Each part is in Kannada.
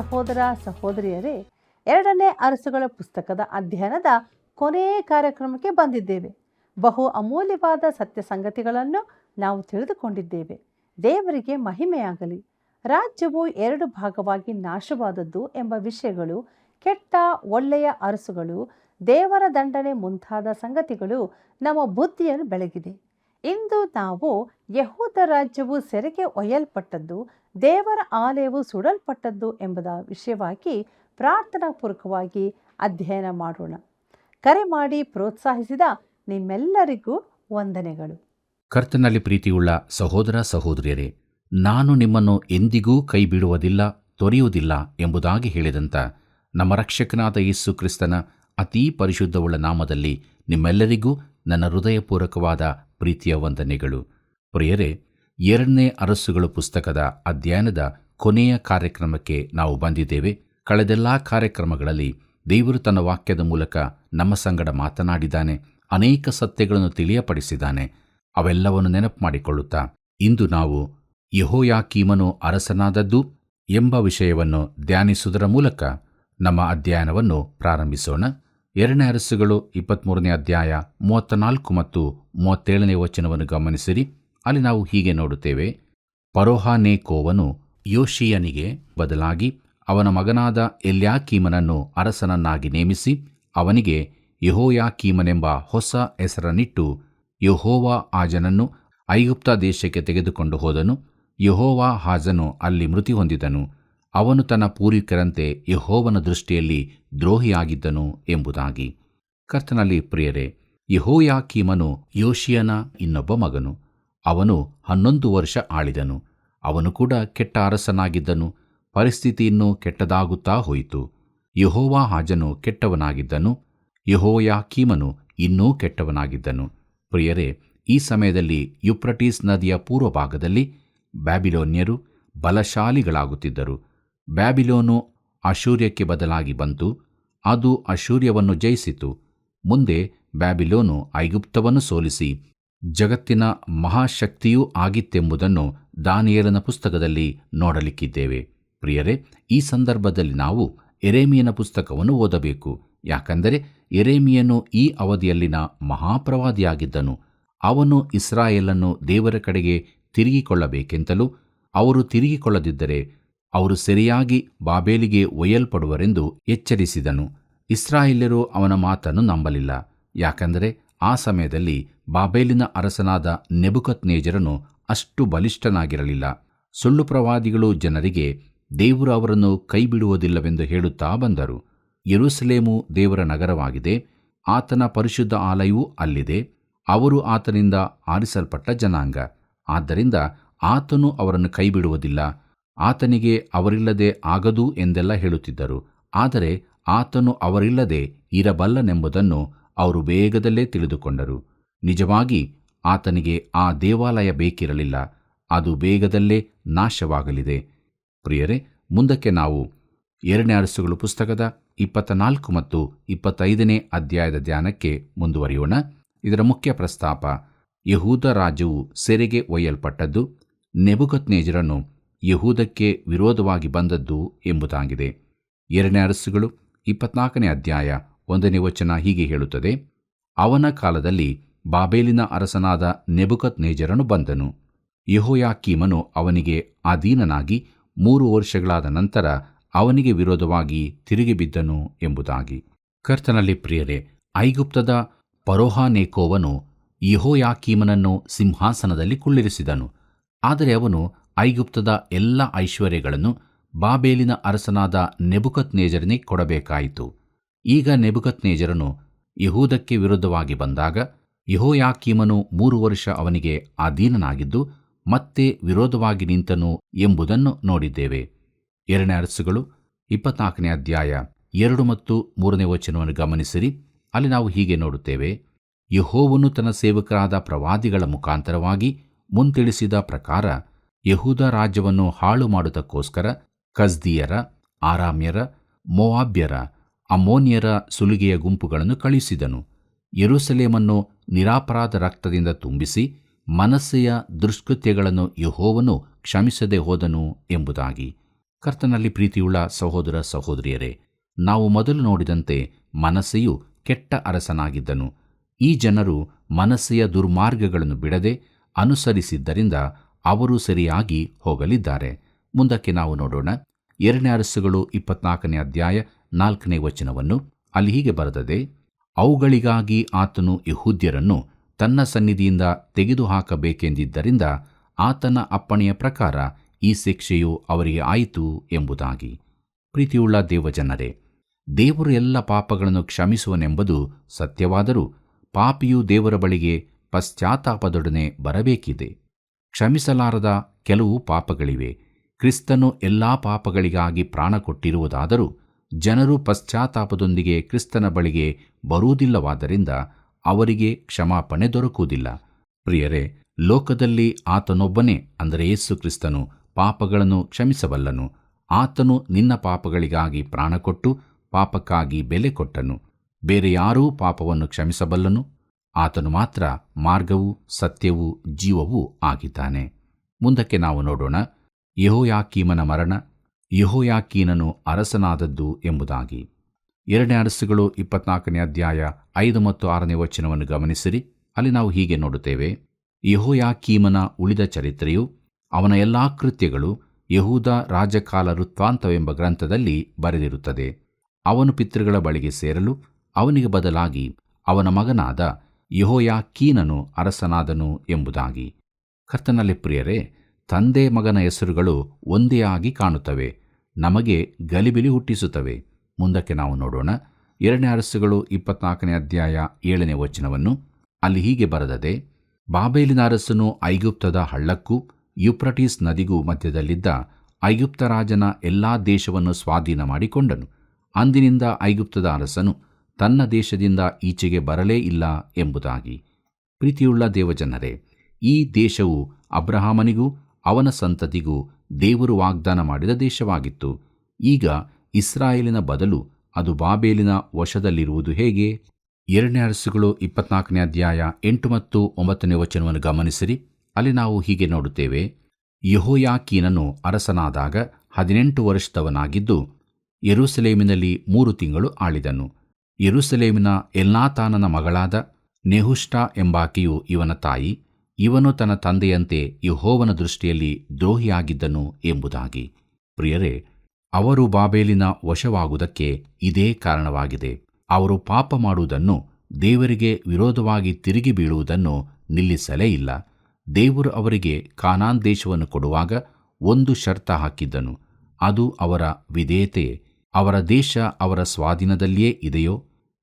ಸಹೋದರ ಸಹೋದರಿಯರೇ, 2ನೇ ಅರಸುಗಳ ಪುಸ್ತಕದ ಅಧ್ಯಯನದ ಕೊನೆಯ ಕಾರ್ಯಕ್ರಮಕ್ಕೆ ಬಂದಿದ್ದೇವೆ. ಬಹು ಅಮೂಲ್ಯವಾದ ಸತ್ಯ ಸಂಗತಿಗಳನ್ನು ನಾವು ತಿಳಿದುಕೊಂಡಿದ್ದೇವೆ. ದೇವರಿಗೆ ಮಹಿಮೆಯಾಗಲಿ. ರಾಜ್ಯವು 2 ಭಾಗವಾಗಿ ನಾಶವಾದದ್ದು ಎಂಬ ವಿಷಯಗಳು, ಕೆಟ್ಟ ಒಳ್ಳೆಯ ಅರಸುಗಳು, ದೇವರ ದಂಡನೆ ಮುಂತಾದ ಸಂಗತಿಗಳು ನಮ್ಮ ಬುದ್ಧಿಯನ್ನು ಬೆಳಗಿದೆ. ಇಂದು ನಾವು ಯೆಹೂದ ರಾಜ್ಯವು ಸೆರೆಗೆ ಒಯ್ಯಲ್ಪಟ್ಟದ್ದು, ದೇವರ ಆಲಯವು ಸುಡಲ್ಪಟ್ಟದ್ದು ಎಂಬುದ ವಿಷಯವಾಗಿ ಪ್ರಾರ್ಥನಾಪೂರ್ವಕವಾಗಿ ಅಧ್ಯಯನ ಮಾಡೋಣ. ಕರೆ ಮಾಡಿ ಪ್ರೋತ್ಸಾಹಿಸಿದ ನಿಮ್ಮೆಲ್ಲರಿಗೂ ವಂದನೆಗಳು. ಕರ್ತನಲ್ಲಿ ಪ್ರೀತಿಯುಳ್ಳ ಸಹೋದರ ಸಹೋದರಿಯರೇ, ನಾನು ನಿಮ್ಮನ್ನು ಎಂದಿಗೂ ಕೈ ಬಿಡುವುದಿಲ್ಲ, ತೊರೆಯುವುದಿಲ್ಲ ಎಂಬುದಾಗಿ ಹೇಳಿದಂಥ ನಮ್ಮ ರಕ್ಷಕನಾದ ಯೇಸು ಕ್ರಿಸ್ತನ ಅತೀ ಪರಿಶುದ್ಧವುಳ್ಳ ನಾಮದಲ್ಲಿ ನಿಮ್ಮೆಲ್ಲರಿಗೂ ನನ್ನ ಹೃದಯಪೂರ್ವಕವಾದ ಪ್ರೀತಿಯ ವಂದನೆಗಳು. ಪ್ರಿಯರೇ, 2ನೇ ಅರಸುಗಳು ಪುಸ್ತಕದ ಅಧ್ಯಯನದ ಕೊನೆಯ ಕಾರ್ಯಕ್ರಮಕ್ಕೆ ನಾವು ಬಂದಿದ್ದೇವೆ. ಕಳೆದೆಲ್ಲ ಕಾರ್ಯಕ್ರಮಗಳಲ್ಲಿ ದೇವರು ತನ್ನ ವಾಕ್ಯದ ಮೂಲಕ ನಮ್ಮ ಸಂಗಡ ಮಾತನಾಡಿದ್ದಾನೆ, ಅನೇಕ ಸತ್ಯಗಳನ್ನು ತಿಳಿಯಪಡಿಸಿದ್ದಾನೆ. ಅವೆಲ್ಲವನ್ನು ನೆನಪು ಮಾಡಿಕೊಳ್ಳುತ್ತಾ ಇಂದು ನಾವು ಯೆಹೋಯಾಕೀಮನು ಅರಸನಾದದ್ದು ಎಂಬ ವಿಷಯವನ್ನು ಧ್ಯಾನಿಸುವುದರ ಮೂಲಕ ನಮ್ಮ ಅಧ್ಯಯನವನ್ನು ಪ್ರಾರಂಭಿಸೋಣ. 2ನೇ ಅರಸುಗಳು 23ನೇ ಅಧ್ಯಾಯ 34 ಮತ್ತು 37ನೇ ವಚನವನ್ನು ಗಮನಿಸಿರಿ. ಅಲ್ಲಿ ನಾವು ಹೀಗೆ ನೋಡುತ್ತೇವೆ: ಫರೋಹನೇಕೋವನು ಯೋಷೀಯನಿಗೆ ಬದಲಾಗಿ ಅವನ ಮಗನಾದ ಎಲ್ಯಾಕೀಮನನ್ನು ಅರಸನನ್ನಾಗಿ ನೇಮಿಸಿ ಅವನಿಗೆ ಯೆಹೋಯಾಕೀಮನೆಂಬ ಹೊಸ ಹೆಸರನ್ನಿಟ್ಟು ಯೆಹೋವಾಹಾಜನನ್ನು ಐಗುಪ್ತ ದೇಶಕ್ಕೆ ತೆಗೆದುಕೊಂಡು ಹೋದನು. ಯೆಹೋವಾಹಾಜನು ಅಲ್ಲಿ ಮೃತಿ ಹೊಂದಿದನು. ಅವನು ತನ್ನ ಪೂರ್ವಿಕರಂತೆ ಯೆಹೋವನ ದೃಷ್ಟಿಯಲ್ಲಿ ದ್ರೋಹಿಯಾಗಿದ್ದನು ಎಂಬುದಾಗಿ. ಕರ್ತನಲ್ಲಿ ಪ್ರಿಯರೇ, ಯೆಹೋಯಾಕೀಮನು ಯೋಷೀಯನ ಇನ್ನೊಬ್ಬ ಮಗನು. ಅವನು 11 ವರ್ಷ ಆಳಿದನು. ಅವನು ಕೂಡ ಕೆಟ್ಟ ಅರಸನಾಗಿದ್ದನು. ಪರಿಸ್ಥಿತಿ ಇನ್ನೂ ಕೆಟ್ಟದಾಗುತ್ತಾ ಹೋಯಿತು. ಯೆಹೋವಾಹಾಜನು ಕೆಟ್ಟವನಾಗಿದ್ದನು, ಯೆಹೋಯಾಕೀಮನು ಇನ್ನೂ ಕೆಟ್ಟವನಾಗಿದ್ದನು. ಪ್ರಿಯರೇ, ಈ ಸಮಯದಲ್ಲಿ ಯುಪ್ರಟೀಸ್ ನದಿಯ ಪೂರ್ವ ಭಾಗದಲ್ಲಿ ಬ್ಯಾಬಿಲೋನ್ಯರು ಬಲಶಾಲಿಗಳಾಗುತ್ತಿದ್ದರು. ಬ್ಯಾಬಿಲೋನು ಅಶೂರ್ಯಕ್ಕೆ ಬದಲಾಗಿ ಬಂತು. ಅದು ಅಶೂರ್ಯವನ್ನು ಜಯಿಸಿತು. ಮುಂದೆ ಬ್ಯಾಬಿಲೋನು ಐಗುಪ್ತವನ್ನು ಸೋಲಿಸಿ ಜಗತ್ತಿನ ಮಹಾಶಕ್ತಿಯೂ ಆಗಿತ್ತೆಂಬುದನ್ನು ದಾನಿಯೇಲನ ಪುಸ್ತಕದಲ್ಲಿ ನೋಡಲಿಕ್ಕಿದ್ದೇವೆ. ಪ್ರಿಯರೇ, ಈ ಸಂದರ್ಭದಲ್ಲಿ ನಾವು ಯೆರೆಮೀಯನ ಪುಸ್ತಕವನ್ನು ಓದಬೇಕು. ಯಾಕಂದರೆ ಯೆರೆಮೀಯನು ಈ ಅವಧಿಯಲ್ಲಿನ ಮಹಾಪ್ರವಾದಿಯಾಗಿದ್ದನು. ಅವನು ಇಸ್ರಾಯೇಲನ್ನು ದೇವರ ಕಡೆಗೆ ತಿರುಗಿಕೊಳ್ಳಬೇಕೆಂತಲೂ ಅವರು ತಿರುಗಿಕೊಳ್ಳದಿದ್ದರೆ ಅವರು ಸರಿಯಾಗಿ ಬಾಬೇಲಿಗೆ ಒಯ್ಯಲ್ಪಡುವರೆಂದು ಎಚ್ಚರಿಸಿದನು. ಇಸ್ರಾಯೇಲ್ಯರು ಅವನ ಮಾತನ್ನು ನಂಬಲಿಲ್ಲ. ಯಾಕಂದರೆ ಆ ಸಮಯದಲ್ಲಿ ಬಾಬೇಲಿನ ಅರಸನಾದ ನೆಬುಕದ್ನೆಚ್ಚರನು ಅಷ್ಟು ಬಲಿಷ್ಠನಾಗಿರಲಿಲ್ಲ. ಸುಳ್ಳು ಪ್ರವಾದಿಗಳು ಜನರಿಗೆ ದೇವರು ಅವರನ್ನು ಕೈಬಿಡುವುದಿಲ್ಲವೆಂದು ಹೇಳುತ್ತಾ ಬಂದರು. ಯೆರೂಸಲೇಮು ದೇವರ ನಗರವಾಗಿದೆ. ಆತನ ಪರಿಶುದ್ಧ ಆಲಯವೂ ಅಲ್ಲಿದೆ. ಅವರು ಆತನಿಂದ ಆರಿಸಲ್ಪಟ್ಟ ಜನಾಂಗ. ಆದ್ದರಿಂದ ಆತನು ಅವರನ್ನು ಕೈಬಿಡುವುದಿಲ್ಲ. ಆತನಿಗೆ ಅವರಿಲ್ಲದೆ ಆಗದು ಎಂದೆಲ್ಲ ಹೇಳುತ್ತಿದ್ದರು. ಆದರೆ ಆತನು ಅವರಿಲ್ಲದೆ ಇರಬಲ್ಲನೆಂಬುದನ್ನು ಅವರು ಬೇಗದಲ್ಲೇ ತಿಳಿದುಕೊಂಡರು. ನಿಜವಾಗಿ ಆತನಿಗೆ ಆ ದೇವಾಲಯ ಬೇಕಿರಲಿಲ್ಲ. ಅದು ಬೇಗದಲ್ಲೇ ನಾಶವಾಗಲಿದೆ. ಪ್ರಿಯರೇ, ಮುಂದಕ್ಕೆ ನಾವು 2ನೇ ಅರಸುಗಳು ಪುಸ್ತಕದ 24 ಮತ್ತು 25ನೇ ಅಧ್ಯಾಯದ ಧ್ಯಾನಕ್ಕೆ ಮುಂದುವರಿಯೋಣ. ಇದರ ಮುಖ್ಯ ಪ್ರಸ್ತಾಪ ಯೆಹೂದ ರಾಜ್ಯವು ಸೆರೆಗೆ ಒಯ್ಯಲ್ಪಟ್ಟದ್ದು, ನೆಬುಕದ್ನೆಚ್ಚರನು ಯೆಹೂದಕ್ಕೆ ವಿರೋಧವಾಗಿ ಬಂದದ್ದು ಎಂಬುದಾಗಿದೆ. 2ನೇ ಅರಸುಗಳು 24ನೇ ಅಧ್ಯಾಯ 1ನೇ ವಚನ ಹೀಗೆ ಹೇಳುತ್ತದೆ: ಅವನ ಕಾಲದಲ್ಲಿ ಬಾಬೇಲಿನ ಅರಸನಾದ ನೆಬುಕದ್ನೆಚ್ಚರನು ಬಂದನು. ಯೆಹೋಯಾಕೀಮನು ಅವನಿಗೆ ಅಧೀನನಾಗಿ 3 ವರ್ಷಗಳಾದ ನಂತರ ಅವನಿಗೆ ವಿರೋಧವಾಗಿ ತಿರುಗಿಬಿದ್ದನು ಎಂಬುದಾಗಿ. ಕರ್ತನಲ್ಲಿ ಪ್ರಿಯರೇ, ಐಗುಪ್ತದ ಫರೋಹನೇಕೋವನು ಯೆಹೋಯಾಕೀಮನನ್ನು ಸಿಂಹಾಸನದಲ್ಲಿ ಕುಳ್ಳಿರಿಸಿದನು. ಆದರೆ ಅವನು ಐಗುಪ್ತದ ಎಲ್ಲ ಐಶ್ವರ್ಯಗಳನ್ನು ಬಾಬೇಲಿನ ಅರಸನಾದ ನೆಬುಕದ್ನೆಚ್ಚರನಿಗೆ ಕೊಡಬೇಕಾಯಿತು. ಈಗ ನೆಬುಕದ್ನೆಚ್ಚರನು ಯೆಹೂದಕ್ಕೆ ವಿರುದ್ಧವಾಗಿ ಬಂದಾಗ ಯೆಹೋಯಾಕೀಮನು 3 ವರ್ಷ ಅವನಿಗೆ ಅಧೀನನಾಗಿದ್ದು ಮತ್ತೆ ವಿರೋಧವಾಗಿ ನಿಂತನು ಎಂಬುದನ್ನು ನೋಡಿದ್ದೇವೆ. 2ನೇ ಅರಸುಗಳು 24ನೇ ಅಧ್ಯಾಯ 2 ಮತ್ತು 3ನೇ ವಚನವನ್ನು ಗಮನಿಸಿರಿ. ಅಲ್ಲಿ ನಾವು ಹೀಗೆ ನೋಡುತ್ತೇವೆ: ಯೆಹೋವನು ತನ್ನ ಸೇವಕರಾದ ಪ್ರವಾದಿಗಳ ಮುಖಾಂತರವಾಗಿ ಮುಂತಿಳಿಸಿದ ಪ್ರಕಾರ ಯೆಹೂದ ರಾಜ್ಯವನ್ನು ಹಾಳು ಮಾಡುವುದಕ್ಕೋಸ್ಕರ ಕಸ್ದೀಯರ, ಆರಾಮ್ಯರ, ಮೋವಾಬ್ಯರ, ಅಮ್ಮೋನಿಯರ ಸುಲಿಗೆಯ ಗುಂಪುಗಳನ್ನು ಕಳುಹಿಸಿದನು. ಯೆರೂಸಲೇಮನ್ನು ನಿರಪರಾಧ ರಕ್ತದಿಂದ ತುಂಬಿಸಿ ಮನಸ್ಸೆಯ ದುಷ್ಕೃತ್ಯಗಳನ್ನು ಯೆಹೋವನು ಕ್ಷಮಿಸದೆ ಹೋದನು ಎಂಬುದಾಗಿ. ಕರ್ತನಲ್ಲಿ ಪ್ರೀತಿಯುಳ್ಳ ಸಹೋದರ ಸಹೋದರಿಯರೇ, ನಾವು ಮೊದಲು ನೋಡಿದಂತೆ ಮನಸ್ಸೆಯು ಕೆಟ್ಟ ಅರಸನಾಗಿದ್ದನು. ಈ ಜನರು ಮನಸ್ಸೆಯ ದುರ್ಮಾರ್ಗಗಳನ್ನು ಬಿಡದೆ ಅನುಸರಿಸಿದ್ದರಿಂದ ಅವರು ಸರಿಯಾಗಿ ಹೋಗಲಿದ್ದಾರೆ. ಮುಂದಕ್ಕೆ ನಾವು ನೋಡೋಣ. 2 ಅರಸುಗಳು 24ನೇ ಅಧ್ಯಾಯ 4ನೇ ವಚನವನ್ನು. ಅಲ್ಲಿ ಹೀಗೆ ಬರೆದದೆ, ಅವುಗಳಿಗಾಗಿ ಆತನು ಯೆಹೂದ್ಯರನ್ನು ತನ್ನ ಸನ್ನಿಧಿಯಿಂದ ತೆಗೆದುಹಾಕಬೇಕೆಂದಿದ್ದರಿಂದ ಆತನ ಅಪ್ಪಣೆಯ ಪ್ರಕಾರ ಈ ಶಿಕ್ಷೆಯು ಅವರಿಗೆ ಆಯಿತು ಎಂಬುದಾಗಿ. ಪ್ರೀತಿಯುಳ್ಳ ದೇವಜನರೇ, ದೇವರು ಎಲ್ಲ ಪಾಪಗಳನ್ನು ಕ್ಷಮಿಸುವನೆಂಬುದು ಸತ್ಯವಾದರೂ ಪಾಪಿಯು ದೇವರ ಬಳಿಗೆ ಪಶ್ಚಾತ್ತಾಪದೊಡನೆ ಬರಬೇಕಿದೆ. ಕ್ಷಮಿಸಲಾರದ ಕೆಲವು ಪಾಪಗಳಿವೆ. ಕ್ರಿಸ್ತನು ಎಲ್ಲಾ ಪಾಪಗಳಿಗಾಗಿ ಪ್ರಾಣ ಕೊಟ್ಟಿರುವುದಾದರೂ ಜನರು ಪಶ್ಚಾತ್ತಾಪದೊಂದಿಗೆ ಕ್ರಿಸ್ತನ ಬಳಿಗೆ ಬರುವುದಿಲ್ಲವಾದ್ದರಿಂದ ಅವರಿಗೆ ಕ್ಷಮಾಪಣೆ ದೊರಕುವುದಿಲ್ಲ. ಪ್ರಿಯರೇ, ಲೋಕದಲ್ಲಿ ಆತನೊಬ್ಬನೇ, ಅಂದರೆ ಯೇಸು ಕ್ರಿಸ್ತನು, ಪಾಪಗಳನ್ನು ಕ್ಷಮಿಸಬಲ್ಲನು. ಆತನು ನಿನ್ನ ಪಾಪಗಳಿಗಾಗಿ ಪ್ರಾಣ ಕೊಟ್ಟು ಪಾಪಕ್ಕಾಗಿ ಬೆಲೆ ಕೊಟ್ಟನು. ಬೇರೆ ಯಾರೂ ಪಾಪವನ್ನು ಕ್ಷಮಿಸಬಲ್ಲನು? ಆತನು ಮಾತ್ರ ಮಾರ್ಗವೂ ಸತ್ಯವೂ ಜೀವವೂ ಆಗಿದ್ದಾನೆ. ಮುಂದಕ್ಕೆ ನಾವು ನೋಡೋಣ. ಯೆಹೋಯಾಕೀಮನ ಮರಣ, ಯೆಹೋಯಾಕೀನನು ಅರಸನಾದದ್ದು ಎಂಬುದಾಗಿ. 2 ಅರಸುಗಳು 24ನೇ ಅಧ್ಯಾಯ 5 ಮತ್ತು 6ನೇ ವಚನವನ್ನು ಗಮನಿಸಿರಿ. ಅಲ್ಲಿ ನಾವು ಹೀಗೆ ನೋಡುತ್ತೇವೆ. ಯೆಹೋಯಾಕೀಮನ ಉಳಿದ ಚರಿತ್ರೆಯು, ಅವನ ಎಲ್ಲಾ ಕೃತ್ಯಗಳು ಯೆಹೂದ ರಾಜಕಾಲ ವೃತ್ತಾಂತವೆಂಬ ಗ್ರಂಥದಲ್ಲಿ ಬರೆದಿರುತ್ತದೆ. ಅವನು ಪಿತೃಗಳ ಬಳಿಗೆ ಸೇರಲು ಅವನಿಗೆ ಬದಲಾಗಿ ಅವನ ಮಗನಾದ ಯೆಹೋಯಾಕೀನನು ಅರಸನಾದನು ಎಂಬುದಾಗಿ. ಕರ್ತನಲ್ಲಿ ಪ್ರಿಯರೇ, ತಂದೆ ಮಗನ ಹೆಸರುಗಳು ಒಂದೇ ಆಗಿ ಕಾಣುತ್ತವೆ, ನಮಗೆ ಗಲಿಬಿಲಿ ಹುಟ್ಟಿಸುತ್ತವೆ. ಮುಂದಕ್ಕೆ ನಾವು ನೋಡೋಣ. 2 ಅರಸುಗಳು 24ನೇ ಅಧ್ಯಾಯ 7ನೇ ವಚನವನ್ನು. ಅಲ್ಲಿ ಹೀಗೆ ಬರೆದದೆ, ಬಾಬೇಲಿನ ಅರಸನು ಐಗುಪ್ತದ ಹಳ್ಳಕ್ಕೂ ಯುಪ್ರಟೀಸ್ ನದಿಗೂ ಮಧ್ಯದಲ್ಲಿದ್ದ ಐಗುಪ್ತ ರಾಜನ ಎಲ್ಲಾ ದೇಶವನ್ನು ಸ್ವಾಧೀನ ಮಾಡಿಕೊಂಡನು. ಅಂದಿನಿಂದ ಐಗುಪ್ತದ ಅರಸನು ತನ್ನ ದೇಶದಿಂದ ಈಚೆಗೆ ಬರಲೇ ಇಲ್ಲ ಎಂಬುದಾಗಿ. ಪ್ರೀತಿಯುಳ್ಳ ದೇವಜನರೇ, ಈ ದೇಶವು ಅಬ್ರಹಾಮನಿಗೂ ಅವನ ಸಂತತಿಗೂ ದೇವರು ವಾಗ್ದಾನ ಮಾಡಿದ ದೇಶವಾಗಿತ್ತು. ಈಗ ಇಸ್ರಾಯೇಲಿನ ಬದಲು ಅದು ಬಾಬೇಲಿನ ವಶದಲ್ಲಿರುವುದು ಹೇಗೆ? 2 ಅರಸುಗಳು 24ನೇ ಅಧ್ಯಾಯ 8 ಮತ್ತು 9ನೇ ವಚನವನ್ನು ಗಮನಿಸಿರಿ. ಅಲ್ಲಿ ನಾವು ಹೀಗೆ ನೋಡುತ್ತೇವೆ. ಯೆಹೋಯಾಕೀನನು ಅರಸನಾದಾಗ 18 ವರ್ಷದವನಾಗಿದ್ದು ಯೆರೂಸಲೇಮಿನಲ್ಲಿ 3 ತಿಂಗಳು ಆಳಿದನು. ಯೆರೂಸಲೇಮಿನ ಎಲ್ನಾತಾನನ ಮಗಳಾದ ನೆಹುಷ್ಟ ಎಂಬಾಕೆಯು ಇವನ ತಾಯಿ. ಇವನು ತನ್ನ ತಂದೆಯಂತೆ ಯೆಹೋವನ ದೃಷ್ಟಿಯಲ್ಲಿ ದ್ರೋಹಿಯಾಗಿದ್ದನು ಎಂಬುದಾಗಿ. ಪ್ರಿಯರೇ, ಅವರು ಬಾಬೇಲಿನ ವಶವಾಗುವುದಕ್ಕೆ ಇದೇ ಕಾರಣವಾಗಿದೆ. ಅವರು ಪಾಪ ಮಾಡುವುದನ್ನು, ದೇವರಿಗೆ ವಿರೋಧವಾಗಿ ತಿರುಗಿ ಬೀಳುವುದನ್ನು ನಿಲ್ಲಿಸಲೇ ಇಲ್ಲ. ದೇವರು ಅವರಿಗೆ ಕಾನಾನ್ ದೇಶವನ್ನು ಕೊಡುವಾಗ ಒಂದು ಷರ್ತ ಹಾಕಿದ್ದನು. ಅದು ಅವರ ವಿಧೇಯತೆಯೇ. ಅವರ ದೇಶ ಅವರ ಸ್ವಾಧೀನದಲ್ಲಿಯೇ ಇದೆಯೋ?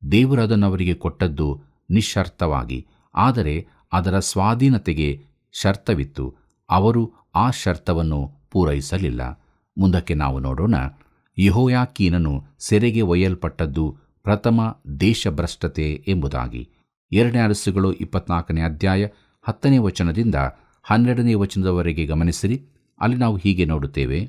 ದೇವರು ಅದನ್ನವರಿಗೆ ಕೊಟ್ಟದ್ದು ನಿಶ್ಶರ್ತವಾಗಿ, ಆದರೆ ಅದರ ಸ್ವಾಧೀನತೆಗೆ ಶರ್ತವಿತ್ತು. ಅವರು ಆ ಶರ್ತವನ್ನು ಪೂರೈಸಲಿಲ್ಲ. ಮುಂದಕ್ಕೆ ನಾವು ನೋಡೋಣ. ಯೆಹೋಯಾಕೀನನು ಸೆರೆಗೆ ಒಯ್ಯಲ್ಪಟ್ಟದ್ದು ಪ್ರಥಮ ದೇಶಭ್ರಷ್ಟತೆ ಎಂಬುದಾಗಿ. 2 ಅರಸುಗಳು 24ನೇ ಅಧ್ಯಾಯ 10ನೇ ವಚನದಿಂದ 12ನೇ ವಚನದವರೆಗೆ ಗಮನಿಸಿರಿ. ಅಲ್ಲಿ ನಾವು ಹೀಗೆ ನೋಡುತ್ತೇವೆ.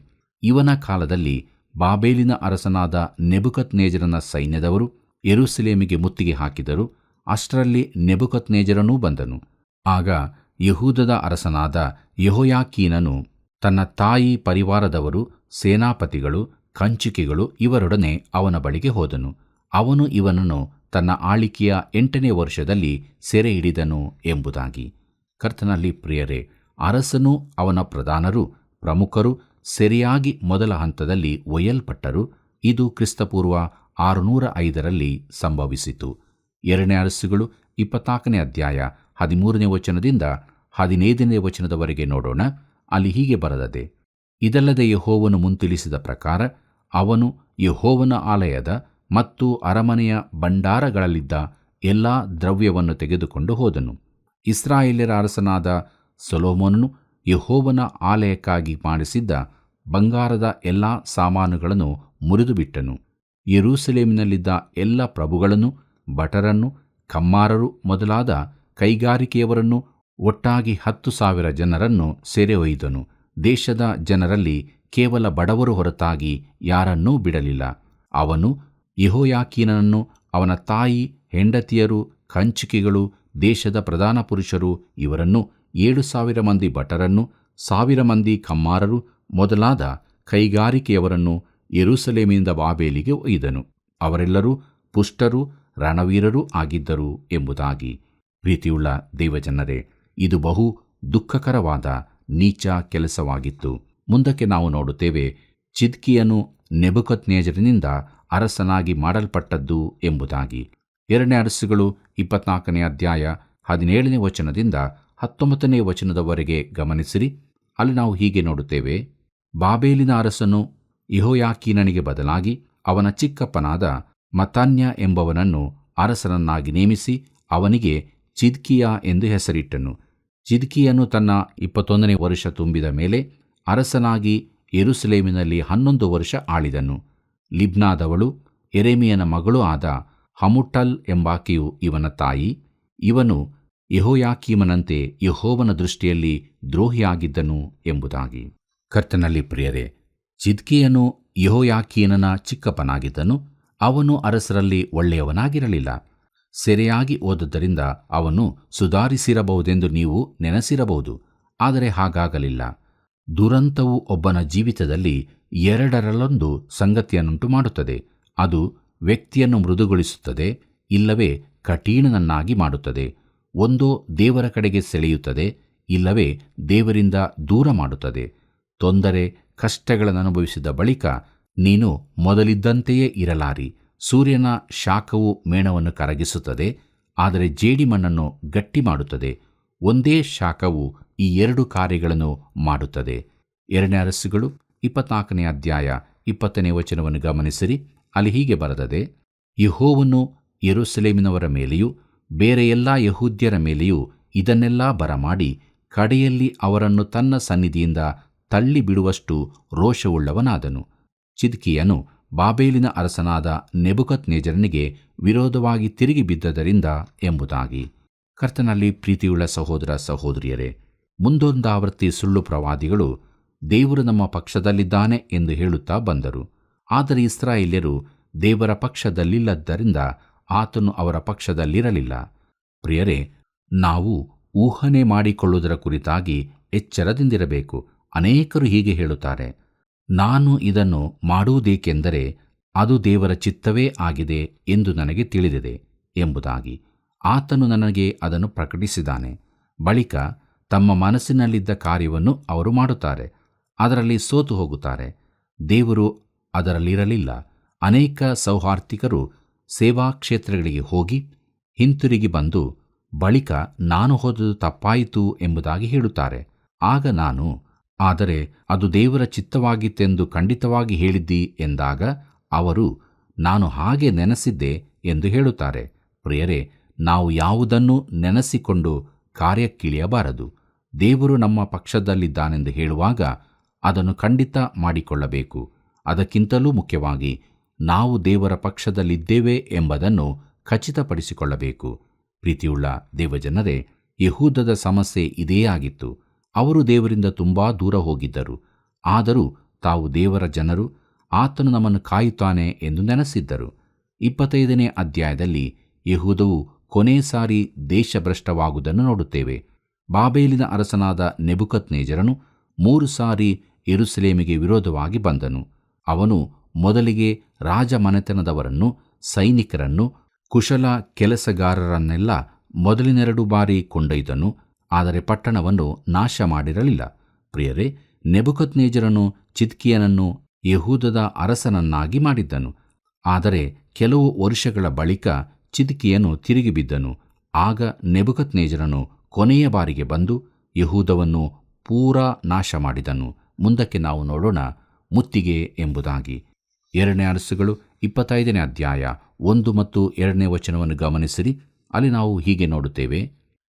ಇವನ ಕಾಲದಲ್ಲಿ ಬಾಬೇಲಿನ ಅರಸನಾದ ನೆಬುಕದ್ನೆಜರನ ಸೈನ್ಯದವರು ಯೆರೂಸಲೇಮಿಗೆ ಮುತ್ತಿಗೆ ಹಾಕಿದರು. ಅಷ್ಟರಲ್ಲಿ ನೆಬುಕದ್ನೆಜರನೂ ಬಂದನು. ಆಗ ಯೆಹೂದದ ಅರಸನಾದ ಯೆಹೋಯಾಕೀನನು ತನ್ನ ತಾಯಿ ಪರಿವಾರದವರು, ಸೇನಾಪತಿಗಳು, ಕಂಚುಕಿಗಳು ಇವರೊಡನೆ ಅವನ ಬಳಿಗೆ ಹೋದನು. ಅವನು ಇವನನ್ನು ತನ್ನ ಆಳಿಕೆಯ 8ನೇ ವರ್ಷದಲ್ಲಿ ಸೆರೆ ಹಿಡಿದನು ಎಂಬುದಾಗಿ. ಕರ್ತನಲ್ಲಿ ಪ್ರಿಯರೇ, ಅರಸನೂ ಅವನ ಪ್ರಧಾನರು, ಪ್ರಮುಖರು ಸೆರೆಯಾಗಿ ಮೊದಲ ಹಂತದಲ್ಲಿ ಒಯ್ಯಲ್ಪಟ್ಟರು. ಇದು ಕ್ರಿಸ್ತಪೂರ್ವ 605ರಲ್ಲಿ ಸಂಭವಿಸಿತು. 2 ಅರಸುಗಳು 24ನೇ ಅಧ್ಯಾಯ 13ನೇ ವಚನದಿಂದ 15ನೇ ವಚನದವರೆಗೆ ನೋಡೋಣ. ಅಲ್ಲಿ ಹೀಗೆ ಬರೆದದೆ, ಇದಲ್ಲದೆ ಯೆಹೋವನು ಮುಂತಿಳಿಸಿದ ಪ್ರಕಾರ ಅವನು ಯೆಹೋವನ ಆಲಯದ ಮತ್ತು ಅರಮನೆಯ ಭಂಡಾರಗಳಲ್ಲಿದ್ದ ಎಲ್ಲಾ ದ್ರವ್ಯವನ್ನು ತೆಗೆದುಕೊಂಡು ಹೋದನು. ಇಸ್ರಾಯೇಲ್ಯರ ಅರಸನಾದ ಸೊಲೊಮೋನನು ಯೆಹೋವನ ಆಲಯಕ್ಕಾಗಿ ಮಾಡಿಸಿದ್ದ ಬಂಗಾರದ ಎಲ್ಲಾ ಸಾಮಾನುಗಳನ್ನು ಮುರಿದುಬಿಟ್ಟನು. ಯೆರೂಸಲೇಮಿನಲ್ಲಿದ್ದ ಎಲ್ಲ ಪ್ರಭುಗಳನ್ನು, ಭಟರನ್ನು, ಕಮ್ಮಾರರು ಮೊದಲಾದ ಕೈಗಾರಿಕೆಯವರನ್ನು, ಒಟ್ಟಾಗಿ 10,000 ಜನರನ್ನು ಸೆರೆ ಒಯ್ದನು. ದೇಶದ ಜನರಲ್ಲಿ ಕೇವಲ ಬಡವರು ಹೊರತಾಗಿ ಯಾರನ್ನೂ ಬಿಡಲಿಲ್ಲ. ಅವನು ಯೆಹೋಯಾಕೀನನನ್ನು, ಅವನ ತಾಯಿ, ಹೆಂಡತಿಯರು, ಕಂಚುಕಿಗಳು, ದೇಶದ ಪ್ರಧಾನ ಪುರುಷರು ಇವರನ್ನು, 7,000 ಮಂದಿ ಭಟರನ್ನು, 1,000 ಮಂದಿ ಕಮ್ಮಾರರು ಮೊದಲಾದ ಕೈಗಾರಿಕೆಯವರನ್ನು ಯೆರೂಸಲೇಮಿನಿಂದ ಬಾಬೇಲಿಗೆ ಒಯ್ದನು. ಅವರೆಲ್ಲರೂ ಪುಷ್ಟರೂ ರಣವೀರರೂ ಆಗಿದ್ದರು ಎಂಬುದಾಗಿ. ಪ್ರೀತಿಯುಳ್ಳ ದೇವಜನರೇ, ಇದು ಬಹು ದುಃಖಕರವಾದ ನೀಚ ಕೆಲಸವಾಗಿತ್ತು. ಮುಂದಕ್ಕೆ ನಾವು ನೋಡುತ್ತೇವೆ, ಚಿದ್ಕೀಯನು ನೆಬೂಕದ್ನೆಚ್ಚರನಿಂದ ಅರಸನಾಗಿ ಮಾಡಲ್ಪಟ್ಟದ್ದು ಎಂಬುದಾಗಿ. 2 ಅರಸುಗಳು 24ನೇ ಅಧ್ಯಾಯ 17ನೇ ವಚನದಿಂದ 19ನೇ ವಚನದವರೆಗೆ ಗಮನಿಸಿರಿ. ಅಲ್ಲಿ ನಾವು ಹೀಗೆ ನೋಡುತ್ತೇವೆ, ಬಾಬೇಲಿನ ಅರಸನು ಯೆಹೋಯಾಕೀನನಿಗೆ ಬದಲಾಗಿ ಅವನ ಚಿಕ್ಕಪ್ಪನಾದ ಮತ್ತಾನ್ಯ ಎಂಬವನನ್ನು ಅರಸನನ್ನಾಗಿ ನೇಮಿಸಿ ಅವನಿಗೆ ಚಿದ್ಕೀಯ ಎಂದು ಹೆಸರಿಟ್ಟನು. ಚಿದ್ಕೀಯನು ತನ್ನ 21ನೇ ವರ್ಷ ತುಂಬಿದ ಮೇಲೆ ಅರಸನಾಗಿ ಯೆರೂಸಲೇಮಿನಲ್ಲಿ 11 ವರ್ಷ ಆಳಿದನು. ಲಿಬ್ನಾದವಳು ಯೆರೆಮೀಯನ ಮಗಳೂ ಆದ ಹಮುಟಲ್ ಎಂಬಾಕೆಯು ಇವನ ತಾಯಿ. ಇವನು ಯೆಹೋಯಾಕೀಮನಂತೆ ಯೆಹೋವನ ದೃಷ್ಟಿಯಲ್ಲಿ ದ್ರೋಹಿಯಾಗಿದ್ದನು ಎಂಬುದಾಗಿ. ಕರ್ತನಲ್ಲಿ ಪ್ರಿಯರೇ, ಚಿದ್ಕೀಯನು ಯೆಹೋಯಾಕೀನನ ಚಿಕ್ಕಪ್ಪನಾಗಿದ್ದನು. ಅವನು ಅರಸರಲ್ಲಿ ಒಳ್ಳೆಯವನಾಗಿರಲಿಲ್ಲ. ಸೆರೆಯಾಗಿ ಹೋದದ್ದರಿಂದ ಅವನು ಸುಧಾರಿಸಿರಬಹುದೆಂದು ನೀವು ನೆನೆಸಿರಬಹುದು. ಆದರೆ ಹಾಗಾಗಲಿಲ್ಲ. ದುರಂತವು ಒಬ್ಬನ ಜೀವಿತದಲ್ಲಿ 2ರಲ್ಲೊಂದು ಸಂಗತಿಯನ್ನುಂಟು ಮಾಡುತ್ತದೆ. ಅದು ವ್ಯಕ್ತಿಯನ್ನು ಮೃದುಗೊಳಿಸುತ್ತದೆ, ಇಲ್ಲವೇ ಕಠಿಣನನ್ನಾಗಿ ಮಾಡುತ್ತದೆ. ಒಂದೋ ದೇವರ ಕಡೆಗೆ ಸೆಳೆಯುತ್ತದೆ, ಇಲ್ಲವೇ ದೇವರಿಂದ ದೂರ ಮಾಡುತ್ತದೆ. ತೊಂದರೆ ಕಷ್ಟಗಳನ್ನು ಅನುಭವಿಸಿದ ಬಳಿಕ ನೀನು ಮೊದಲಿದ್ದಂತೆಯೇ ಇರಲಾರಿ. ಸೂರ್ಯನ ಶಾಖವು ಮೇಣವನ್ನು ಕರಗಿಸುತ್ತದೆ, ಆದರೆ ಜೇಡಿಮಣ್ಣನ್ನು ಗಟ್ಟಿ ಮಾಡುತ್ತದೆ. ಒಂದೇ ಶಾಖವು ಈ 2 ಕಾರ್ಯಗಳನ್ನು ಮಾಡುತ್ತದೆ. 2 ಅರಸುಗಳು 24ನೇ ಅಧ್ಯಾಯ 20ನೇ ವಚನವನ್ನು ಗಮನಿಸಿರಿ. ಅಲ್ಲಿ ಹೀಗೆ ಬರೆದದೆ, ಯೆಹೋವನು ಯೆರೂಸಲೇಮಿನವರ ಮೇಲೆಯೂ ಬೇರೆ ಎಲ್ಲ ಯೆಹೂದ್ಯರ ಮೇಲೆಯೂ ಇದನ್ನೆಲ್ಲ ಬರಮಾಡಿ ಕಡೆಯಲ್ಲಿ ಅವರನ್ನು ತನ್ನ ಸನ್ನಿಧಿಯಿಂದ ತಳ್ಳಿ ಬಿಡುವಷ್ಟು ರೋಷವುಳ್ಳವನಾದನು. ಚಿದ್ಕೀಯನು ಬಾಬೇಲಿನ ಅರಸನಾದ ನೆಬೂಕದ್ನೆಚ್ಚರನಿಗೆ ವಿರೋಧವಾಗಿ ತಿರುಗಿ ಬಿದ್ದದರಿಂದ ಎಂಬುದಾಗಿ. ಕರ್ತನಲ್ಲಿ ಪ್ರೀತಿಯುಳ್ಳ ಸಹೋದರ ಸಹೋದರಿಯರೇ, ಮುಂದೊಂದಾವರ್ತಿ ಸುಳ್ಳು ಪ್ರವಾದಿಗಳು ದೇವರು ನಮ್ಮ ಪಕ್ಷದಲ್ಲಿದ್ದಾನೆ ಎಂದು ಹೇಳುತ್ತಾ ಬಂದರು. ಆದರೆ ಇಸ್ರಾಯೇಲ್ಯರು ದೇವರ ಪಕ್ಷದಲ್ಲಿಲ್ಲದ್ದರಿಂದ ಆತನು ಅವರ ಪಕ್ಷದಲ್ಲಿರಲಿಲ್ಲ. ಪ್ರಿಯರೇ, ನಾವು ಊಹನೆ ಮಾಡಿಕೊಳ್ಳುವುದರ ಕುರಿತಾಗಿ ಎಚ್ಚರದಿಂದಿರಬೇಕು. ಅನೇಕರು ಹೀಗೆ ಹೇಳುತ್ತಾರೆ, ನಾನು ಇದನ್ನು ಮಾಡುವುದೇಕೆಂದರೆ ಅದು ದೇವರ ಚಿತ್ತವೇ ಆಗಿದೆ ಎಂದು ನನಗೆ ತಿಳಿದಿದೆ ಎಂಬುದಾಗಿ. ಆತನು ನನಗೆ ಅದನ್ನು ಪ್ರಕಟಿಸಿದ್ದಾನೆ. ಬಳಿಕ ತಮ್ಮ ಮನಸ್ಸಿನಲ್ಲಿದ್ದ ಕಾರ್ಯವನ್ನು ಅವರು ಮಾಡುತ್ತಾರೆ, ಅದರಲ್ಲಿ ಸೋತು ಹೋಗುತ್ತಾರೆ. ದೇವರು ಅದರಲ್ಲಿರಲಿಲ್ಲ. ಅನೇಕ ಸೌಹಾರ್ದಿಕರು ಸೇವಾ ಕ್ಷೇತ್ರಗಳಿಗೆ ಹೋಗಿ ಹಿಂತಿರುಗಿ ಬಂದು ಬಳಿಕ ನಾನು ಹೋದುದು ತಪ್ಪಾಯಿತು ಎಂಬುದಾಗಿ ಹೇಳುತ್ತಾರೆ. ಆಗ ನಾನು, ಆದರೆ ಅದು ದೇವರ ಚಿತ್ತವಾಗಿತ್ತೆಂದು ಖಂಡಿತವಾಗಿ ಹೇಳಿದ್ದಿ ಎಂದಾಗ ಅವರು, ನಾನು ಹಾಗೆ ನೆನೆಸಿದ್ದೆ ಎಂದು ಹೇಳುತ್ತಾರೆ. ಪ್ರಿಯರೇ, ನಾವು ಯಾವುದನ್ನು ನೆನೆಸಿಕೊಂಡು ಕಾರ್ಯಕ್ಕಿಳಿಯಬಾರದು. ದೇವರು ನಮ್ಮ ಪಕ್ಷದಲ್ಲಿದ್ದಾನೆಂದು ಹೇಳುವಾಗ ಅದನ್ನು ಖಂಡಿತ ಮಾಡಿಕೊಳ್ಳಬೇಕು. ಅದಕ್ಕಿಂತಲೂ ಮುಖ್ಯವಾಗಿ ನಾವು ದೇವರ ಪಕ್ಷದಲ್ಲಿದ್ದೇವೆ ಎಂಬುದನ್ನು ಖಚಿತಪಡಿಸಿಕೊಳ್ಳಬೇಕು. ಪ್ರೀತಿಯುಳ್ಳ ದೇವಜನರೇ, ಯೆಹೂದದ ಸಮಸ್ಯೆ ಇದೇ ಆಗಿತ್ತು. ಅವರು ದೇವರಿಂದ ತುಂಬಾ ದೂರ ಹೋಗಿದ್ದರು. ಆದರೂ ತಾವು ದೇವರ ಜನರು, ಆತನು ನಮ್ಮನ್ನು ಕಾಯುತ್ತಾನೆ ಎಂದು ನೆನೆಸಿದ್ದರು. 25ನೇ ಅಧ್ಯಾಯದಲ್ಲಿ ಯೆಹೂದವು ಕೊನೆ ಸಾರಿ ದೇಶಭ್ರಷ್ಟವಾಗುವುದನ್ನು ನೋಡುತ್ತೇವೆ. ಬಾಬೇಲಿನ ಅರಸನಾದ ನೆಬೂಕದ್ನೆಚ್ಚರನು 3 ಸಾರಿ ಯೆರೂಸಲೇಮಿಗೆ ವಿರೋಧವಾಗಿ ಬಂದನು. ಅವನು ಮೊದಲಿಗೆ ರಾಜಮನೆತನದವರನ್ನು, ಸೈನಿಕರನ್ನು, ಕುಶಲ ಕೆಲಸಗಾರರನ್ನೆಲ್ಲ ಮೊದಲಿನ 2 ಬಾರಿ ಕೊಂಡೊಯ್ದನು, ಆದರೆ ಪಟ್ಟಣವನ್ನು ನಾಶ ಮಾಡಿರಲಿಲ್ಲ. ಪ್ರಿಯರೇ, ನೆಬೂಕದ್ನೆಚ್ಚರನು ಚಿದ್ಕೀಯನನ್ನು ಯೆಹೂದದ ಅರಸನನ್ನಾಗಿ ಮಾಡಿದ್ದನು. ಆದರೆ ಕೆಲವು ವರ್ಷಗಳ ಬಳಿಕ ಚಿದ್ಕೀಯನು ತಿರುಗಿ ಬಿದ್ದನು. ಆಗ ನೆಬೂಕದ್ನೆಚ್ಚರನು ಕೊನೆಯ ಬಾರಿಗೆ ಬಂದು ಯೆಹೂದವನ್ನು ಪೂರಾ ನಾಶ ಮಾಡಿದನು. ಮುಂದಕ್ಕೆ ನಾವು ನೋಡೋಣ, ಮುತ್ತಿಗೆ ಎಂಬುದಾಗಿ. 2 ಅರಸುಗಳು 25ನೇ ಅಧ್ಯಾಯ 1 ಮತ್ತು 2ನೇ ವಚನವನ್ನು ಗಮನಿಸಿರಿ. ಅಲ್ಲಿ ನಾವು ಹೀಗೆ ನೋಡುತ್ತೇವೆ,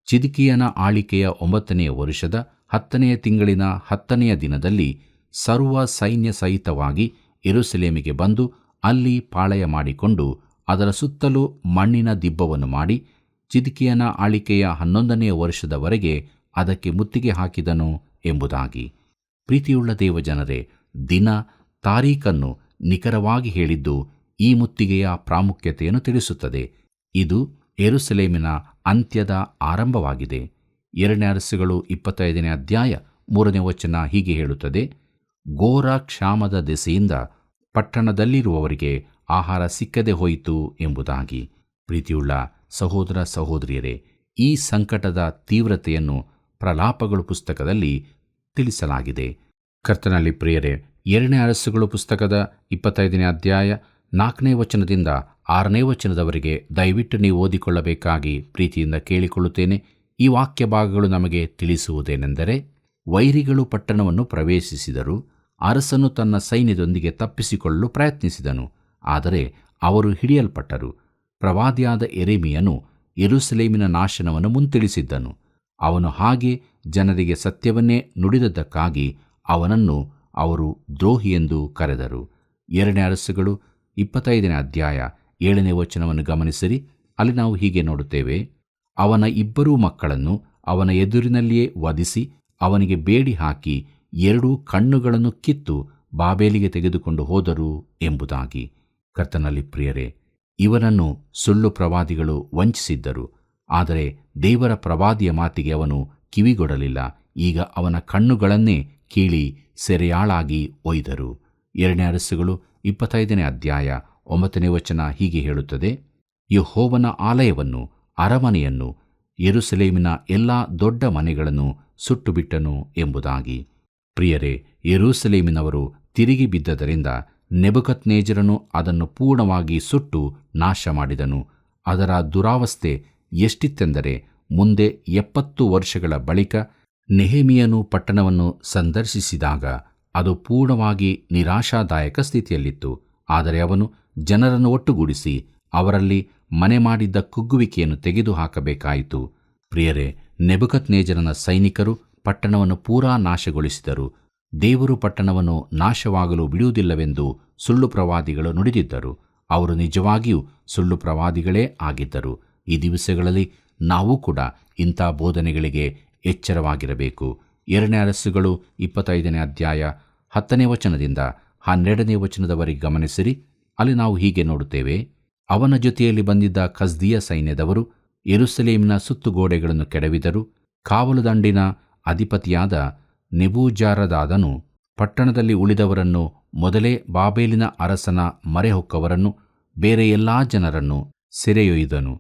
ಚಿದ್ಕೀಯನ ಆಳಿಕೆಯ 9ನೆಯ ವರ್ಷದ 10ನೆಯ ತಿಂಗಳಿನ 10ನೆಯ ದಿನದಲ್ಲಿ ಸರ್ವ ಸೈನ್ಯ ಸಹಿತವಾಗಿ ಯೆರೂಸಲೇಮಿಗೆ ಬಂದು ಅಲ್ಲಿ ಪಾಳೆಯ ಮಾಡಿಕೊಂಡು ಅದರ ಸುತ್ತಲೂ ಮಣ್ಣಿನ ದಿಬ್ಬವನ್ನು ಮಾಡಿ ಚಿದ್ಕೀಯನ ಆಳಿಕೆಯ 11ನೆಯ ವರ್ಷದವರೆಗೆ ಅದಕ್ಕೆ ಮುತ್ತಿಗೆ ಹಾಕಿದನು ಎಂಬುದಾಗಿ. ಪ್ರೀತಿಯುಳ್ಳ ದೇವಜನರೇ, ದಿನ ತಾರೀಖನ್ನು ನಿಖರವಾಗಿ ಹೇಳಿದ್ದು ಈ ಮುತ್ತಿಗೆಯ ಪ್ರಾಮುಖ್ಯತೆಯನ್ನು ತಿಳಿಸುತ್ತದೆ. ಇದು ಯೆರೂಸಲೇಮಿನ ಅಂತ್ಯದ ಆರಂಭವಾಗಿದೆ. 2 ಅರಸುಗಳು 25ನೇ ಅಧ್ಯಾಯ 3ನೇ ವಚನ ಹೀಗೆ ಹೇಳುತ್ತದೆ, ಘೋರ ಕ್ಷಾಮದ ದೆಸೆಯಿಂದ ಪಟ್ಟಣದಲ್ಲಿರುವವರಿಗೆ ಆಹಾರ ಸಿಕ್ಕದೆ ಹೋಯಿತು ಎಂಬುದಾಗಿ. ಪ್ರೀತಿಯುಳ್ಳ ಸಹೋದರ ಸಹೋದರಿಯರೇ, ಈ ಸಂಕಟದ ತೀವ್ರತೆಯನ್ನು ಪ್ರಲಾಪಗಳು ಪುಸ್ತಕದಲ್ಲಿ ತಿಳಿಸಲಾಗಿದೆ. ಕರ್ತನಲ್ಲಿ ಪ್ರಿಯರೇ, 2ನೇ ಅರಸುಗಳು ಪುಸ್ತಕದ 25ನೇ ಅಧ್ಯಾಯ 4ನೇ ವಚನದಿಂದ 6ನೇ ವಚನದವರೆಗೆ ದಯವಿಟ್ಟು ನೀವು ಓದಿಕೊಳ್ಳಬೇಕಾಗಿ ಪ್ರೀತಿಯಿಂದ ಕೇಳಿಕೊಳ್ಳುತ್ತೇನೆ. ಈ ವಾಕ್ಯ ಭಾಗಗಳು ನಮಗೆ ತಿಳಿಸುವುದೇನೆಂದರೆ, ವೈರಿಗಳು ಪಟ್ಟಣವನ್ನು ಪ್ರವೇಶಿಸಿದರು. ಅರಸನು ತನ್ನ ಸೈನ್ಯದೊಂದಿಗೆ ತಪ್ಪಿಸಿಕೊಳ್ಳಲು ಪ್ರಯತ್ನಿಸಿದನು, ಆದರೆ ಅವರು ಹಿಡಿಯಲ್ಪಟ್ಟರು. ಪ್ರವಾದಿಯಾದ ಯೆರೆಮೀಯನು ಯೆರೂಸಲೇಮಿನ ನಾಶನವನ್ನು ಮುಂತಿಳಿಸಿದ್ದನು. ಅವನು ಹಾಗೆ ಜನರಿಗೆ ಸತ್ಯವನ್ನೇ ನುಡಿದದ್ದಕ್ಕಾಗಿ ಅವನನ್ನು ಅವರು ದ್ರೋಹಿಯೆಂದು ಕರೆದರು. 2ನೇ ಅರಸುಗಳು 25ನೇ ಅಧ್ಯಾಯ 7ನೇ ವಚನವನ್ನು ಗಮನಿಸಿರಿ. ಅಲ್ಲಿ ನಾವು ಹೀಗೆ ನೋಡುತ್ತೇವೆ, ಅವನ 2 ಮಕ್ಕಳನ್ನು ಅವನ ಎದುರಿನಲ್ಲಿಯೇ ವಧಿಸಿ ಅವನಿಗೆ ಬೇಡಿ ಹಾಕಿ 2 ಕಣ್ಣುಗಳನ್ನು ಕಿತ್ತು ಬಾಬೇಲಿಗೆ ತೆಗೆದುಕೊಂಡು ಹೋದರು ಎಂಬುದಾಗಿ. ಕರ್ತನಲ್ಲಿ ಪ್ರಿಯರೇ, ಇವನನ್ನು ಸುಳ್ಳು ಪ್ರವಾದಿಗಳು ವಂಚಿಸಿದ್ದರು, ಆದರೆ ದೇವರ ಪ್ರವಾದಿಯ ಮಾತಿಗೆ ಅವನು ಕಿವಿಗೊಡಲಿಲ್ಲ. ಈಗ ಅವನ ಕಣ್ಣುಗಳನ್ನೇ ಕೀಳಿ ಸೆರೆಯಾಳಾಗಿ ಒಯ್ದರು. 2ನೇ ಅರಸುಗಳು 25ನೇ ಅಧ್ಯಾಯ 9ನೇ ವಚನ ಹೀಗೆ ಹೇಳುತ್ತದೆ, ಯೆಹೋವನ ಆಲಯವನ್ನು, ಅರಮನೆಯನ್ನು, ಯೆರೂಸಲೇಮಿನ ಎಲ್ಲ ದೊಡ್ಡ ಮನೆಗಳನ್ನು ಸುಟ್ಟು ಬಿಟ್ಟನು ಎಂಬುದಾಗಿ. ಪ್ರಿಯರೇ, ಯೆರೂಸಲೇಮಿನವರು ತಿರುಗಿ ಬಿದ್ದದರಿಂದ ನೆಬೂಕದ್ನೆಚ್ಚರನು ಅದನ್ನು ಪೂರ್ಣವಾಗಿ ಸುಟ್ಟು ನಾಶ ಮಾಡಿದನು. ಅದರ ದುರಾವಸ್ಥೆ ಎಷ್ಟಿತ್ತೆಂದರೆ, ಮುಂದೆ 70 ವರ್ಷಗಳ ಬಳಿಕ ನೆಹೆಮೀಯನು ಪಟ್ಟಣವನ್ನು ಸಂದರ್ಶಿಸಿದಾಗ ಅದು ಪೂರ್ಣವಾಗಿ ನಿರಾಶಾದಾಯಕ ಸ್ಥಿತಿಯಲ್ಲಿತ್ತು. ಆದರೆ ಅವನು ಜನರನ್ನು ಒಟ್ಟುಗೂಡಿಸಿ ಅವರಲ್ಲಿ ಮನೆ ಮಾಡಿದ್ದ ಕುಗ್ಗುವಿಕೆಯನ್ನು ತೆಗೆದು ಹಾಕಬೇಕಾಯಿತು. ಪ್ರಿಯರೇ, ನೆಬೂಕದ್ನೆಚ್ಚರನ ಸೈನಿಕರು ಪಟ್ಟಣವನ್ನು ಪೂರಾ ನಾಶಗೊಳಿಸಿದರು. ದೇವರು ಪಟ್ಟಣವನ್ನು ನಾಶವಾಗಲು ಬಿಡುವುದಿಲ್ಲವೆಂದು ಸುಳ್ಳು ಪ್ರವಾದಿಗಳು ನುಡಿದಿದ್ದರು. ಅವರು ನಿಜವಾಗಿಯೂ ಸುಳ್ಳು ಪ್ರವಾದಿಗಳೇ ಆಗಿದ್ದರು. ಈ ದಿವಸಗಳಲ್ಲಿ ನಾವು ಕೂಡ ಇಂಥ ಬೋಧನೆಗಳಿಗೆ ಎಚ್ಚರವಾಗಿರಬೇಕು. 2ನೇ ಅರಸುಗಳು 25ನೇ ಅಧ್ಯಾಯ 10ನೇ ವಚನದಿಂದ 12ನೇ ವಚನದವರೆಗೆ ಗಮನಿಸಿರಿ. ಅಲ್ಲಿ ನಾವು ಹೀಗೆ ನೋಡುತ್ತೇವೆ, ಅವನ ಜೊತೆಯಲ್ಲಿ ಬಂದಿದ್ದ ಕಸ್ದೀಯ ಸೈನ್ಯದವರು ಯೆರೂಸಲೇಮಿನ ಸುತ್ತುಗೋಡೆಗಳನ್ನು ಕೆಡವಿದರು. ಕಾವಲು ದಂಡಿನ ಅಧಿಪತಿಯಾದ ನೆಬೂಜಾರದಾದನು ಪಟ್ಟಣದಲ್ಲಿ ಉಳಿದವರನ್ನು, ಮೊದಲೇ ಬಾಬೇಲಿನ ಅರಸನ ಮರೆಹೊಕ್ಕವರನ್ನು, ಬೇರೆ ಎಲ್ಲಾ ಜನರನ್ನು ಸೆರೆಯೊಯ್ದನು.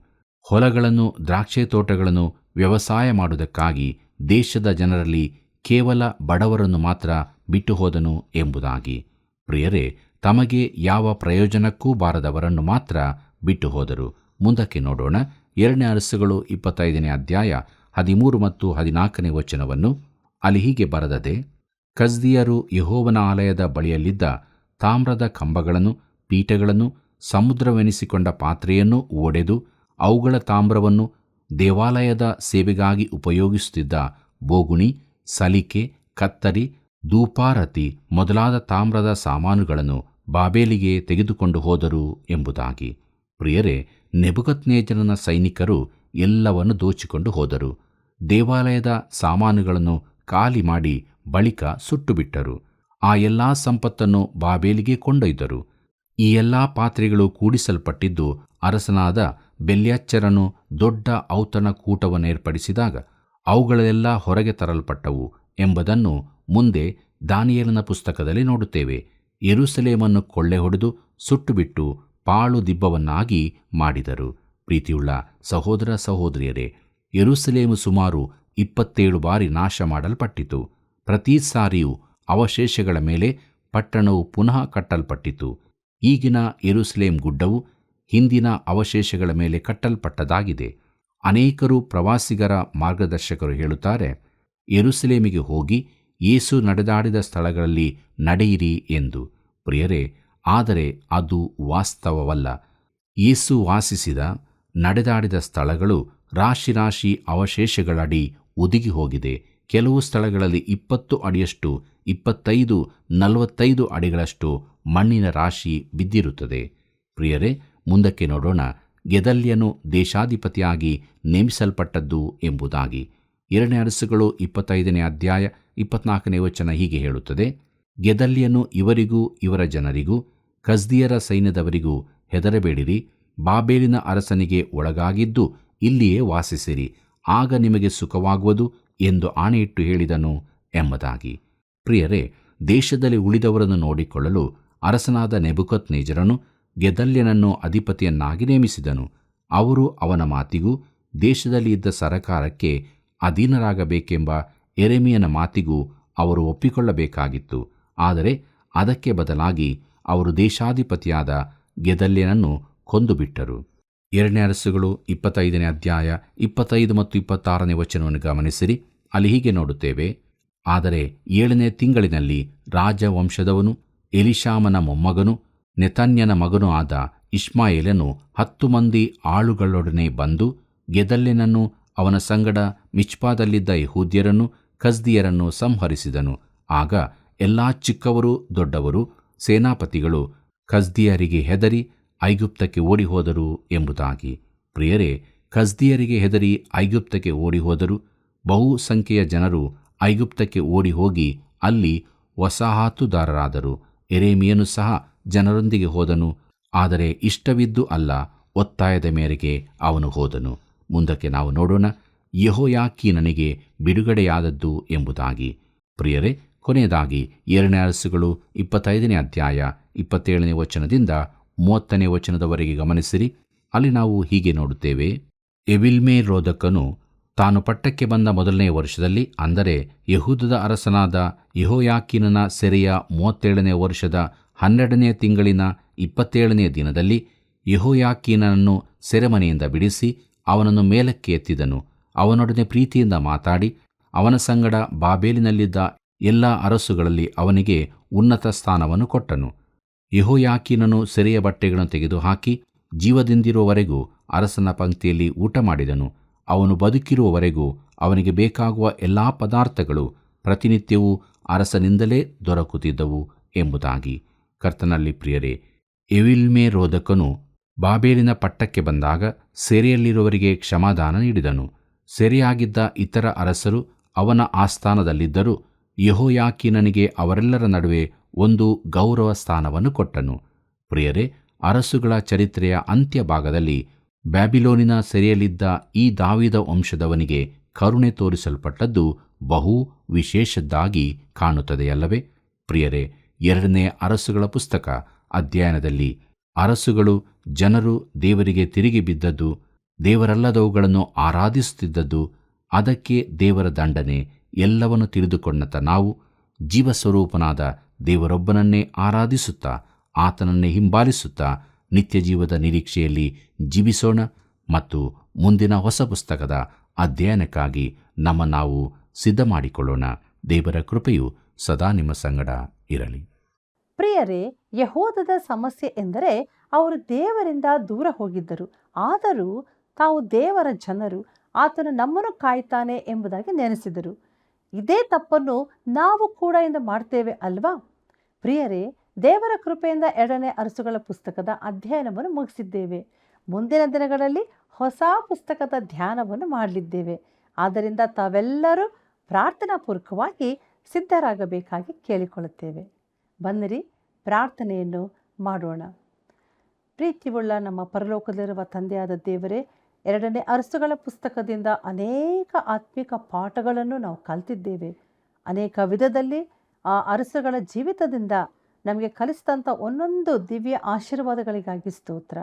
ಹೊಲಗಳನ್ನು, ದ್ರಾಕ್ಷೆ ತೋಟಗಳನ್ನು ವ್ಯವಸಾಯ ಮಾಡುವುದಕ್ಕಾಗಿ ದೇಶದ ಜನರಲ್ಲಿ ಕೇವಲ ಬಡವರನ್ನು ಮಾತ್ರ ಬಿಟ್ಟು ಹೋದನು ಎಂಬುದಾಗಿ. ಪ್ರಿಯರೇ, ತಮಗೆ ಯಾವ ಪ್ರಯೋಜನಕ್ಕೂ ಬಾರದವರನ್ನು ಮಾತ್ರ ಬಿಟ್ಟು ಹೋದರು. ಮುಂದಕ್ಕೆ ನೋಡೋಣ. 2ನೇ ಅರಸುಗಳು 25ನೇ ಅಧ್ಯಾಯ 13 ಮತ್ತು 14ನೇ ವಚನವನ್ನು. ಅಲ್ಲಿ ಹೀಗೆ ಬರೆದದೆ, ಕಸ್ದೀಯರು ಯೆಹೋವನ ಆಲಯದ ಬಳಿಯಲ್ಲಿದ್ದ ತಾಮ್ರದ ಕಂಬಗಳನ್ನು, ಪೀಠಗಳನ್ನು, ಸಮುದ್ರವೆನಿಸಿಕೊಂಡ ಪಾತ್ರೆಯನ್ನು ಒಡೆದು ಅವುಗಳ ತಾಮ್ರವನ್ನು, ದೇವಾಲಯದ ಸೇವೆಗಾಗಿ ಉಪಯೋಗಿಸುತ್ತಿದ್ದ ಬೋಗುಣಿ, ಸಲಿಕೆ, ಕತ್ತರಿ, ಧೂಪಾರತಿ ಮೊದಲಾದ ತಾಮ್ರದ ಸಾಮಾನುಗಳನ್ನು ಬಾಬೇಲಿಗೆ ತೆಗೆದುಕೊಂಡು ಹೋದರು ಎಂಬುದಾಗಿ. ಪ್ರಿಯರೇ, ನೆಬೂಕದ್ನೆಚ್ಚರನ ಸೈನಿಕರು ಎಲ್ಲವನ್ನು ದೋಚಿಕೊಂಡು ಹೋದರು. ದೇವಾಲಯದ ಸಾಮಾನುಗಳನ್ನು ಖಾಲಿ ಮಾಡಿ ಬಳಿಕ ಸುಟ್ಟುಬಿಟ್ಟರು. ಆ ಎಲ್ಲ ಸಂಪತ್ತನ್ನು ಬಾಬೇಲಿಗೆ ಕೊಂಡೊಯ್ದರು. ಈ ಎಲ್ಲ ಪಾತ್ರೆಗಳು ಕೂಡಿಸಲ್ಪಟ್ಟಿದ್ದು ಅರಸನಾದ ಬೆಲ್ಯಾಚ್ಚರನು ದೊಡ್ಡ ಔತಣ ಕೂಟವನ್ನೇರ್ಪಡಿಸಿದಾಗ ಅವುಗಳೆಲ್ಲ ಹೊರಗೆ ತರಲ್ಪಟ್ಟವು ಎಂಬುದನ್ನು ಮುಂದೆ ದಾನಿಯೇಲನ ಪುಸ್ತಕದಲ್ಲಿ ನೋಡುತ್ತೇವೆ. ಯೆರೂಸಲೇಮನ್ನು ಕೊಳ್ಳೆ ಹೊಡೆದು ಸುಟ್ಟುಬಿಟ್ಟು ಪಾಳು ದಿಬ್ಬವನ್ನಾಗಿ ಮಾಡಿದರು. ಪ್ರೀತಿಯುಳ್ಳ ಸಹೋದರ ಸಹೋದರಿಯರೇ, ಯೆರೂಸಲೇಮು ಸುಮಾರು 27 ಬಾರಿ ನಾಶ ಮಾಡಲ್ಪಟ್ಟಿತು. ಪ್ರತಿ ಸಾರಿಯೂ ಅವಶೇಷಗಳ ಮೇಲೆ ಪಟ್ಟಣವು ಪುನಃ ಕಟ್ಟಲ್ಪಟ್ಟಿತು. ಈಗಿನ ಯೆರೂಸಲೇಮ್ ಗುಡ್ಡವು ಹಿಂದಿನ ಅವಶೇಷಗಳ ಮೇಲೆ ಕಟ್ಟಲ್ಪಟ್ಟದಾಗಿದೆ. ಅನೇಕರು ಪ್ರವಾಸಿಗರ ಮಾರ್ಗದರ್ಶಕರು ಹೇಳುತ್ತಾರೆ, ಯೆರೂಸಲೇಮಿಗೆ ಹೋಗಿ ಯೇಸು ನಡೆದಾಡಿದ ಸ್ಥಳಗಳಲ್ಲಿ ನಡೆಯಿರಿ ಎಂದು. ಪ್ರಿಯರೇ, ಆದರೆ ಅದು ವಾಸ್ತವವಲ್ಲ. ಯೇಸು ವಾಸಿಸಿದ, ನಡೆದಾಡಿದ ಸ್ಥಳಗಳು ರಾಶಿ ರಾಶಿ ಅವಶೇಷಗಳಡಿ ಒದಗಿ ಹೋಗಿದೆ. ಕೆಲವು ಸ್ಥಳಗಳಲ್ಲಿ 20 ಅಡಿಯಷ್ಟು, 25, 45 ಅಡಿಗಳಷ್ಟು ಮಣ್ಣಿನ ರಾಶಿ ಬಿದ್ದಿರುತ್ತದೆ. ಪ್ರಿಯರೇ, ಮುಂದಕ್ಕೆ ನೋಡೋಣ. ಗೆದಲ್ಯನು ದೇಶಾಧಿಪತಿಯಾಗಿ ನೇಮಿಸಲ್ಪಟ್ಟದ್ದು ಎಂಬುದಾಗಿ. 2ನೇ ಅರಸುಗಳು 25ನೇ ಅಧ್ಯಾಯ 24ನೇ ವಚನ ಹೀಗೆ ಹೇಳುತ್ತದೆ, ಗೆದಲ್ಯನು ಇವರಿಗೂ ಇವರ ಜನರಿಗೂ ಕಸ್ದೀಯರ ಸೈನ್ಯದವರಿಗೂ ಹೆದರಬೇಡಿರಿ, ಬಾಬೇಲಿನ ಅರಸನಿಗೆ ಒಳಗಾಗಿದ್ದು ಇಲ್ಲಿಯೇ ವಾಸಿಸಿರಿ, ಆಗ ನಿಮಗೆ ಸುಖವಾಗುವುದು ಎಂದು ಆಣೆಯಿಟ್ಟು ಹೇಳಿದನು ಎಂಬುದಾಗಿ. ಪ್ರಿಯರೇ, ದೇಶದಲ್ಲಿ ಉಳಿದವರನ್ನು ನೋಡಿಕೊಳ್ಳಲು ಅರಸನಾದ ನೆಬುಕದ್ನೆಚ್ಚರನು ಗೆದಲ್ಯನನ್ನು ಅಧಿಪತಿಯನ್ನಾಗಿ ನೇಮಿಸಿದನು. ಅವರು ಅವನ ಮಾತಿಗೂ ದೇಶದಲ್ಲಿ ಇದ್ದ ಸರಕಾರಕ್ಕೆ ಅಧೀನರಾಗಬೇಕೆಂಬ ಯೆರೆಮೀಯನ ಮಾತಿಗೂ ಅವರು ಒಪ್ಪಿಕೊಳ್ಳಬೇಕಾಗಿತ್ತು. ಆದರೆ ಅದಕ್ಕೆ ಬದಲಾಗಿ ಅವರು ದೇಶಾಧಿಪತಿಯಾದ ಗೆದಲ್ಯನನ್ನು ಕೊಂದುಬಿಟ್ಟರು. 2 ಅರಸುಗಳು 25ನೇ ಅಧ್ಯಾಯ 25 ಮತ್ತು 26ನೇ ವಚನವನ್ನು ಗಮನಿಸಿರಿ. ಅಲ್ಲಿ ಹೀಗೆ ನೋಡುತ್ತೇವೆ. ಆದರೆ 7ನೇ ತಿಂಗಳಿನಲ್ಲಿ ರಾಜವಂಶದವನು ಎಲಿಷಾಮನ ಮೊಮ್ಮಗನು ನೆತನ್ಯನ ಮಗನೂ ಆದ ಇಷ್ಮಾಯೇಲನು 10 ಮಂದಿ ಆಳುಗಳೊಡನೆ ಬಂದು ಗೆದಲ್ಯನನ್ನು ಅವನ ಸಂಗಡ ಮಿಚ್ಪಾದಲ್ಲಿದ್ದ ಯೆಹೂದ್ಯರನ್ನು ಕಸ್ದೀಯರನ್ನು ಸಂಹರಿಸಿದನು. ಆಗ ಎಲ್ಲಾ ಚಿಕ್ಕವರು ದೊಡ್ಡವರು ಸೇನಾಪತಿಗಳು ಕಸ್ದೀಯರಿಗೆ ಹೆದರಿ ಐಗುಪ್ತಕ್ಕೆ ಓಡಿಹೋದರು ಎಂಬುದಾಗಿ. ಪ್ರಿಯರೇ, ಕಸ್ದೀಯರಿಗೆ ಹೆದರಿ ಐಗುಪ್ತಕ್ಕೆ ಓಡಿಹೋದರು. ಬಹು ಸಂಖ್ಯೆಯ ಜನರು ಐಗುಪ್ತಕ್ಕೆ ಓಡಿಹೋಗಿ ಅಲ್ಲಿ ವಸಾಹತುದಾರರಾದರು. ಯೆರೆಮೀಯನು ಸಹ ಜನರೊಂದಿಗೆ ಹೋದನು. ಆದರೆ ಇಷ್ಟವಿದ್ದು ಅಲ್ಲ, ಒತ್ತಾಯದ ಮೇರೆಗೆ ಅವನು ಹೋದನು. ಮುಂದಕ್ಕೆ ನಾವು ನೋಡೋಣ, ಯೆಹೋಯಾಕೀನನಿಗೆ ಬಿಡುಗಡೆಯಾದದ್ದು ಎಂಬುದಾಗಿ. ಪ್ರಿಯರೇ, ಕೊನೆಯದಾಗಿ 2 ಅರಸುಗಳು 25ನೇ ಅಧ್ಯಾಯ 27ನೇ ವಚನದಿಂದ 30ನೇ ವಚನದವರೆಗೆ ಗಮನಿಸಿರಿ. ಅಲ್ಲಿ ನಾವು ಹೀಗೆ ನೋಡುತ್ತೇವೆ. ಎವಿಲ್ಮೆರೋದಕನು ತಾನು ಪಟ್ಟಕ್ಕೆ ಬಂದ 1ನೇ ವರ್ಷದಲ್ಲಿ, ಅಂದರೆ ಯೆಹೂದದ ಅರಸನಾದ ಯೆಹೋಯಾಕೀನನ ಸೆರೆಯ 37ನೇ ವರ್ಷದ 12ನೇ ತಿಂಗಳಿನ 27ನೇ ದಿನದಲ್ಲಿ ಯೆಹೋಯಾಕೀನನನ್ನು ಸೆರೆಮನೆಯಿಂದ ಬಿಡಿಸಿ ಅವನನ್ನು ಮೇಲಕ್ಕೆ ಎತ್ತಿದನು. ಅವನೊಡನೆ ಪ್ರೀತಿಯಿಂದ ಮಾತಾಡಿ ಅವನ ಸಂಗಡ ಬಾಬೇಲಿನಲ್ಲಿದ್ದ ಎಲ್ಲ ಅರಸುಗಳಲ್ಲಿ ಅವನಿಗೆ ಉನ್ನತ ಸ್ಥಾನವನ್ನು ಕೊಟ್ಟನು. ಯೆಹೋಯಾಕೀನನು ಸೆರೆಯ ಬಟ್ಟೆಗಳನ್ನು ತೆಗೆದುಹಾಕಿ ಜೀವದಿಂದಿರುವವರೆಗೂ ಅರಸನ ಪಂಕ್ತಿಯಲ್ಲಿ ಊಟ ಮಾಡಿದನು. ಅವನು ಬದುಕಿರುವವರೆಗೂ ಅವನಿಗೆ ಬೇಕಾಗುವ ಎಲ್ಲ ಪದಾರ್ಥಗಳು ಪ್ರತಿನಿತ್ಯವೂ ಅರಸನಿಂದಲೇ ದೊರಕುತ್ತಿದ್ದವು ಎಂಬುದಾಗಿ. ಕರ್ತನಲ್ಲಿ ಪ್ರಿಯರೇ, ಎವಿಲ್ಮೆರೋದಕನು ಬಾಬೇಲಿನ ಪಟ್ಟಕ್ಕೆ ಬಂದಾಗ ಸೆರೆಯಲ್ಲಿರುವವರಿಗೆ ಕ್ಷಮಾದಾನ ನೀಡಿದನು. ಸೆರೆಯಾಗಿದ್ದ ಇತರ ಅರಸರು ಅವನ ಆಸ್ಥಾನದಲ್ಲಿದ್ದರೂ ಯೆಹೋಯಾಕೀನನಿಗೆ ಅವರೆಲ್ಲರ ನಡುವೆ ಒಂದು ಗೌರವ ಸ್ಥಾನವನ್ನು ಕೊಟ್ಟನು. ಪ್ರಿಯರೇ, ಅರಸುಗಳ ಚರಿತ್ರೆಯ ಅಂತ್ಯ ಭಾಗದಲ್ಲಿ ಬ್ಯಾಬಿಲೋನಿನ ಸೆರೆಯಲ್ಲಿದ್ದ ಈ ದಾವೀದ ವಂಶದವನಿಗೆ ಕರುಣೆ ತೋರಿಸಲ್ಪಟ್ಟದ್ದು ಬಹು ವಿಶೇಷದ್ದಾಗಿ ಕಾಣುತ್ತದೆಯಲ್ಲವೇ? ಪ್ರಿಯರೇ, 2ನೇ ಅರಸುಗಳ ಪುಸ್ತಕ ಅಧ್ಯಯನದಲ್ಲಿ ಅರಸುಗಳು ಜನರು ದೇವರಿಗೆ ತಿರುಗಿ ಬಿದ್ದದ್ದು, ದೇವರಲ್ಲದವುಗಳನ್ನು ಆರಾಧಿಸುತ್ತಿದ್ದದ್ದು, ಅದಕ್ಕೆ ದೇವರ ದಂಡನೆ ಎಲ್ಲವನ್ನು ತಿಳಿದುಕೊಂಡಂಥ ನಾವು ಜೀವಸ್ವರೂಪನಾದ ದೇವರೊಬ್ಬನನ್ನೇ ಆರಾಧಿಸುತ್ತಾ ಆತನನ್ನೇ ಹಿಂಬಾಲಿಸುತ್ತಾ ನಿತ್ಯ ಜೀವದ ನಿರೀಕ್ಷೆಯಲ್ಲಿ ಜೀವಿಸೋಣ ಮತ್ತು ಮುಂದಿನ ಹೊಸ ಪುಸ್ತಕದ ಅಧ್ಯಯನಕ್ಕಾಗಿ ನಾವು ಸಿದ್ಧ ಮಾಡಿಕೊಳ್ಳೋಣ. ದೇವರ ಕೃಪೆಯು ಸದಾ ನಿಮ್ಮ ಸಂಗಡ ಇರಲಿ. ಪ್ರಿಯರೇ, ಯೆಹೂದದ ಸಮಸ್ಯೆ ಎಂದರೆ ಅವರು ದೇವರಿಂದ ದೂರ ಹೋಗಿದ್ದರು. ಆದರೂ ತಾವು ದೇವರ ಜನರು, ಆತನು ನಮ್ಮನ್ನು ಕಾಯ್ತಾನೆ ಎಂಬುದಾಗಿ ನೆನೆಸಿದರು. ಇದೇ ತಪ್ಪನ್ನು ನಾವು ಕೂಡ ಇಂದು ಮಾಡ್ತೇವೆ ಅಲ್ವಾ? ಪ್ರಿಯರೇ, ದೇವರ ಕೃಪೆಯಿಂದ 2ನೇ ಅರಸುಗಳ ಪುಸ್ತಕದ ಅಧ್ಯಯನವನ್ನು ಮುಗಿಸಿದ್ದೇವೆ. ಮುಂದಿನ ದಿನಗಳಲ್ಲಿ ಹೊಸ ಪುಸ್ತಕದ ಧ್ಯಾನವನ್ನು ಮಾಡಲಿದ್ದೇವೆ. ಆದ್ದರಿಂದ ತಾವೆಲ್ಲರೂ ಪ್ರಾರ್ಥನಾಪೂರ್ವಕವಾಗಿ ಸಿದ್ಧರಾಗಬೇಕಾಗಿ ಕೇಳಿಕೊಳ್ಳುತ್ತೇವೆ. ಬನ್ನಿರಿ, ಪ್ರಾರ್ಥನೆಯನ್ನು ಮಾಡೋಣ. ಪ್ರೀತಿಯುಳ್ಳ ನಮ್ಮ ಪರಲೋಕದಲ್ಲಿರುವ ತಂದೆಯಾದ ದೇವರೇ, 2ನೇ ಅರಸುಗಳ ಪುಸ್ತಕದಿಂದ ಅನೇಕ ಆತ್ಮಿಕ ಪಾಠಗಳನ್ನು ನಾವು ಕಲಿತಿದ್ದೇವೆ. ಅನೇಕ ವಿಧದಲ್ಲಿ ಆ ಅರಸುಗಳ ಜೀವಿತದಿಂದ ನಮಗೆ ಕಲಿಸಿದಂಥ ಒಂದೊಂದು ದಿವ್ಯ ಆಶೀರ್ವಾದಗಳಿಗಾಗಿ ಸ್ತೋತ್ರ.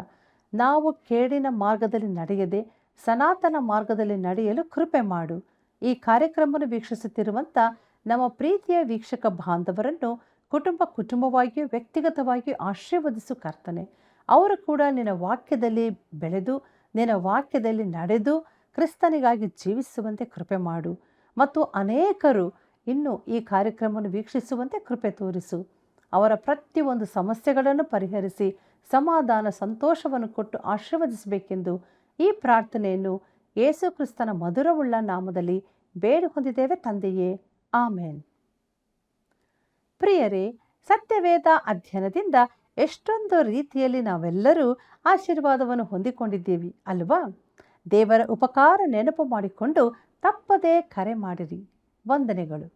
ನಾವು ಕೇಡಿನ ಮಾರ್ಗದಲ್ಲಿ ನಡೆಯದೆ ಸನಾತನ ಮಾರ್ಗದಲ್ಲಿ ನಡೆಯಲು ಕೃಪೆ ಮಾಡು. ಈ ಕಾರ್ಯಕ್ರಮವನ್ನು ವೀಕ್ಷಿಸುತ್ತಿರುವಂಥ ನಮ್ಮ ಪ್ರೀತಿಯ ವೀಕ್ಷಕ ಬಾಂಧವರನ್ನು ಕುಟುಂಬವಾಗಿಯೂ ವ್ಯಕ್ತಿಗತವಾಗಿಯೂ ಆಶೀರ್ವದಿಸು ಕರ್ತನೆ. ಅವರು ಕೂಡ ನಿನ್ನ ವಾಕ್ಯದಲ್ಲಿ ಬೆಳೆದು ನಿನ್ನ ವಾಕ್ಯದಲ್ಲಿ ನಡೆದು ಕ್ರಿಸ್ತನಿಗಾಗಿ ಜೀವಿಸುವಂತೆ ಕೃಪೆ ಮಾಡು ಮತ್ತು ಅನೇಕರು ಇನ್ನು ಈ ಕಾರ್ಯಕ್ರಮವನ್ನು ವೀಕ್ಷಿಸುವಂತೆ ಕೃಪೆ ತೋರಿಸು. ಅವರ ಪ್ರತಿಯೊಂದು ಸಮಸ್ಯೆಗಳನ್ನು ಪರಿಹರಿಸಿ ಸಮಾಧಾನ ಸಂತೋಷವನ್ನು ಕೊಟ್ಟು ಆಶೀರ್ವದಿಸಬೇಕೆಂದು ಈ ಪ್ರಾರ್ಥನೆಯನ್ನು ಯೇಸು ಕ್ರಿಸ್ತನ ಮಧುರವುಳ್ಳ ನಾಮದಲ್ಲಿ ಬೇಡಿ ಹೊಂದಿದ್ದೇವೆ ತಂದೆಯೇ, ಆಮೇನ್. ಪ್ರಿಯರೇ, ಸತ್ಯವೇದ ಅಧ್ಯಯನದಿಂದ ಎಷ್ಟೊಂದು ರೀತಿಯಲ್ಲಿ ನಾವೆಲ್ಲರೂ ಆಶೀರ್ವಾದವನ್ನು ಹೊಂದಿಕೊಂಡಿದ್ದೇವೆ ಅಲ್ವಾ? ದೇವರ ಉಪಕಾರ ನೆನಪು ಮಾಡಿಕೊಂಡು ತಪ್ಪದೇ ಕರೆ ಮಾಡಿರಿ. ವಂದನೆಗಳು.